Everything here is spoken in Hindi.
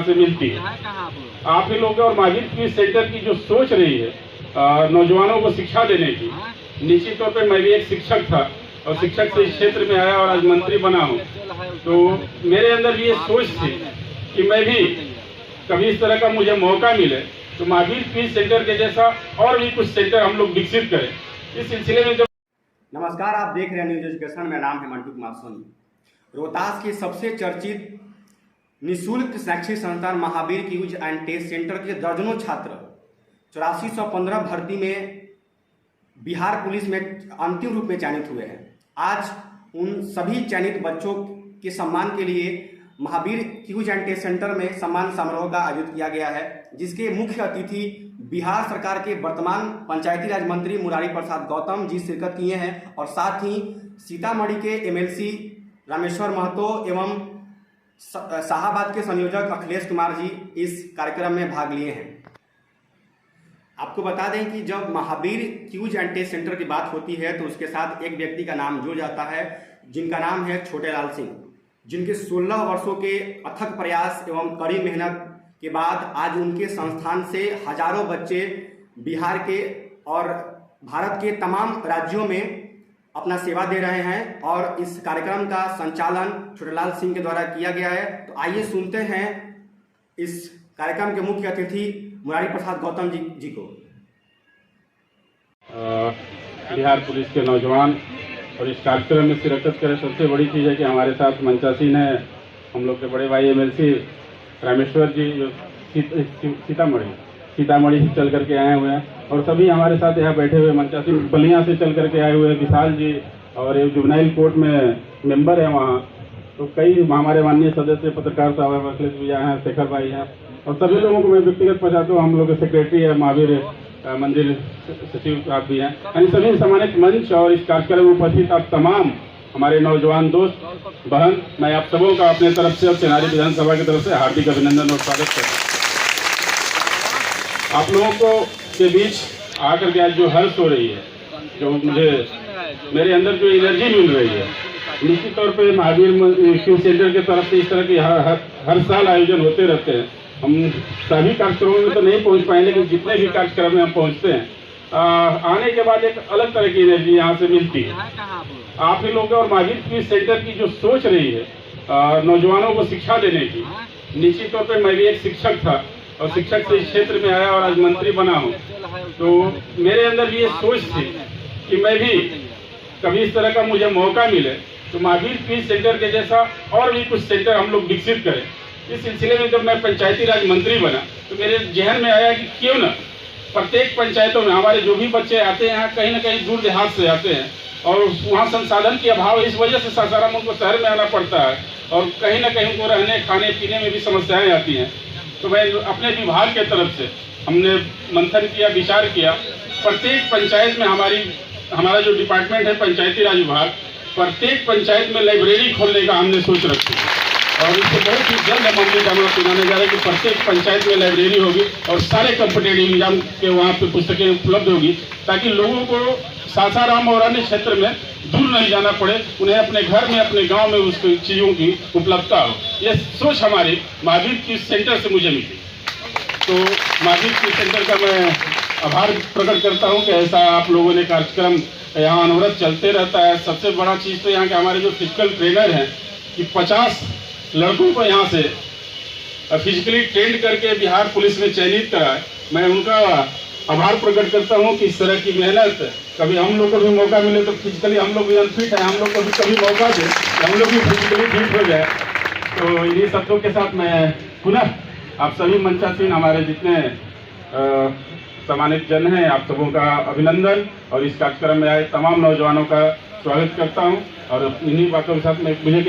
से मिलती है। आप ही लोग और महावीर क्विज सेंटर की जो सोच रही है नौजवानों को शिक्षा देने की, निश्चित तौर पर मैं भी एक शिक्षक था और शिक्षक से इस क्षेत्र में आया और आज मंत्री बना हूँ, तो मेरे अंदर भी ये सोच थी कि मैं भी कभी इस तरह का मुझे मौका मिले तो महावीर क्विज सेंटर के जैसा और भी कुछ सेंटर हम लोग विकसित करें। इस सिलसिले में जब नमस्कार, आप देख रहे हैं न्यूज एजुकेशन। मेरा नाम है मंटू कुमार सोनी। रोहतास के सबसे चर्चित निःशुल्क शैक्षिक संस्थान Mahavir quiz and test centre के दर्जनों छात्र 8415 भर्ती में बिहार पुलिस में अंतिम रूप में चयनित हुए हैं। आज उन सभी चयनित बच्चों के सम्मान के लिए Mahavir quiz and test centre में सम्मान समारोह का आयोजित किया गया है, जिसके मुख्य अतिथि बिहार सरकार के वर्तमान पंचायती राज मंत्री मुरारी प्रसाद गौतम जी शिरकत किए हैं और साथ ही सीतामढ़ी के एमएलसी रामेश्वर महतो एवं शाहाबाद के संयोजक अखिलेश कुमार जी इस कार्यक्रम में भाग लिए हैं। आपको बता दें कि जब Mahavir quiz and test centre की बात होती है तो उसके साथ एक व्यक्ति का नाम जुड़ जाता है, जिनका नाम है छोटेलाल सिंह, जिनके 16 वर्षों के अथक प्रयास एवं कड़ी मेहनत के बाद आज उनके संस्थान से हजारों बच्चे बिहार के और भारत के तमाम राज्यों में अपना सेवा दे रहे हैं और इस कार्यक्रम का संचालन छोटेलाल सिंह के द्वारा किया गया है। तो आइए सुनते हैं इस कार्यक्रम के मुख्य अतिथि मुरारी प्रसाद गौतम जी को। बिहार पुलिस के नौजवान और इस कार्यक्रम में शिरकत करें। सबसे बड़ी चीज़ है कि हमारे साथ मंचासीन है हम लोग के बड़े भाई एमएलसी रामेश्वर जी, जो सीतामढ़ी से चल करके आए हुए हैं, और सभी हमारे साथ यहाँ बैठे हुए मंचासीन बलिया से चल करके आए हुए हैं, विशाल जी, और एक जुवेनाइल कोर्ट में मेंबर है वहाँ, तो कई हमारे माननीय सदस्य पत्रकार साहब अखिलेश भैया हैं, शेखर भाई हैं, और सभी लोगों को मैं व्यक्तिगत पहुँचाता हूँ। हम लोग के सेक्रेटरी है महावीर मंदिर सचिव साहब भी हैं, यानी सभी सम्मानित मंच और इस कार्यक्रम में उपस्थित आप तमाम हमारे नौजवान दोस्त बहन, मैं आप सबों का अपने तरफ से और चेनारी विधानसभा की तरफ से हार्दिक अभिनंदन और स्वागत करता हूँ। आप लोगों को के बीच आकर के आज जो हर्ष हो रही है, जो मुझे मेरे अंदर जो एनर्जी मिल रही है, निश्चित तौर पे महावीर क्विज सेंटर की तरफ से इस तरह की हर साल आयोजन होते रहते हैं। हम सभी कार्यक्रमों में तो नहीं पहुंच पाए, लेकिन जितने भी कार्यक्रम में हम पहुंचते हैं आने के बाद एक अलग तरह की एनर्जी यहाँ से मिलती है। आप ही लोग और महावीर क्विज सेंटर की जो सोच रही है नौजवानों को शिक्षा देने की, निश्चित तौर पर मैं भी एक शिक्षक था और शिक्षक से इस क्षेत्र में आया और आज मंत्री बना हूँ, तो मेरे अंदर भी ये सोच थी कि मैं भी कभी इस तरह का मुझे मौका मिले तो महावीर क्विज सेंटर के जैसा और भी कुछ सेंटर हम लोग विकसित करें। इस सिलसिले में जब मैं पंचायती राज मंत्री बना तो मेरे जहन में आया कि क्यों न प्रत्येक पंचायतों में हमारे जो भी बच्चे आते हैं यहाँ कहीं ना कहीं दूर देहात से आते हैं और वहाँ संसाधन के अभाव इस वजह से सासाराम उनको शहर में आना पड़ता है और कहीं ना कहीं उनको रहने खाने पीने में भी समस्याएं आती हैं। तो मैं अपने विभाग के तरफ से हमने मंथन किया, विचार किया, प्रत्येक पंचायत में हमारा जो डिपार्टमेंट है पंचायती राज विभाग, प्रत्येक पंचायत में लाइब्रेरी खोलने का हमने सोच रखी है और इससे बहुत ही जल्द हम अपने काम सुनाने जा रहे हैं कि प्रत्येक पंचायत में लाइब्रेरी होगी और सारे कॉम्पिटेटिव एग्जाम के वहाँ पे पुस्तकें उपलब्ध होगी, ताकि लोगों को सासाराम और अन्य क्षेत्र में दूर नहीं जाना पड़े, उन्हें अपने घर में अपने गांव में उस चीज़ों की उपलब्धता हो। ये सोच हमारी महावीर क्विज सेंटर से मुझे मिली। तो महावीर क्विज सेंटर का मैं आभार प्रकट करता हूँ कि ऐसा आप लोगों ने कार्यक्रम यहाँ अनवरत चलते रहता है। सबसे बड़ा चीज़ तो यहाँ के हमारे जो फिजिकल ट्रेनर हैं कि 50 लड़कों को यहाँ से फिजिकली ट्रेंड करके बिहार पुलिस में चयनित कराए। मैं उनका आभार प्रकट करता हूँ कि इस तरह की मेहनत कभी हम लोग को भी मौका मिले तो फिजिकली हम लोग भी अनफिट है, हम लोग को भी कभी मौका दे हम लोग भी फिजिकली फिट हो जाए। तो इन्हीं शब्दों के साथ मैं पुनः आप सभी मंचासीन हमारे जितने सम्मानित जन हैं, आप सबों का अभिनंदन और इस कार्यक्रम में आए तमाम नौजवानों का स्वागत करता हूँ और इन्हीं बातों के साथ मैं मुझे